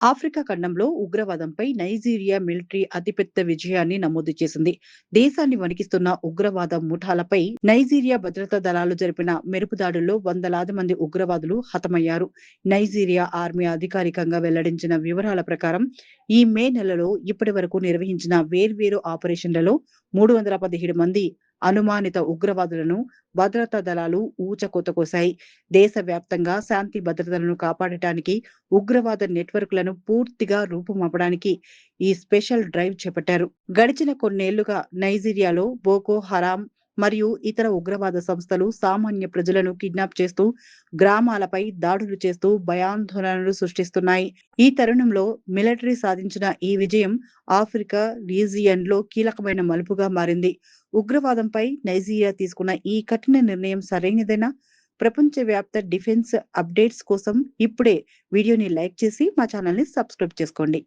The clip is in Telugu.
ఆఫ్రికా ఖండంలో ఉగ్రవాదంపై నైజీరియా మిలిటరీ అతిపెద్ద విజయాన్ని నమోదు చేసింది. దేశాన్ని వణికిస్తున్న ఉగ్రవాద ముఠాలపై నైజీరియా భద్రతా దళాలు జరిపిన మెరుపు దాడుల్లో వందలాది మంది ఉగ్రవాదులు హతమయ్యారు. నైజీరియా ఆర్మీ అధికారికంగా వెల్లడించిన వివరాల ప్రకారం ఈ మే నెలలో ఇప్పటి వరకు నిర్వహించిన వేర్వేరు ఆపరేషన్లలో 317 మంది అనుమానిత ఉగ్రవాదులను భద్రతా దళాలు ఊచకోత కోశాయి. దేశవ్యాప్తంగా శాంతి భద్రతలను కాపాడటానికి ఉగ్రవాద నెట్వర్క్లను పూర్తిగా రూపుమాపడానికి ఈ స్పెషల్ డ్రైవ్ చేపట్టారు. గడిచిన కొన్నేళ్లుగా నైజీరియాలో బోకో హరాం మరియు ఇతర ఉగ్రవాద సంస్థలు సామాన్య ప్రజలను కిడ్నాప్ చేస్తూ గ్రామాలపై దాడులు చేస్తూ భయాందోళనలు సృష్టిస్తున్నాయి. ఈ తరుణంలో మిలిటరీ సాధించిన ఈ విజయం ఆఫ్రికా రీజియన్లో కీలకమైన మలుపుగా మారింది. ఉగ్రవాదంపై నైజీరియా తీసుకున్న ఈ కఠిన నిర్ణయం సరైనదేనా? ప్రపంచవ్యాప్త డిఫెన్స్ అప్డేట్స్ కోసం ఇప్పుడే వీడియోని లైక్ చేసి మా ఛానల్‌ని సబ్స్క్రైబ్ చేసుకోండి.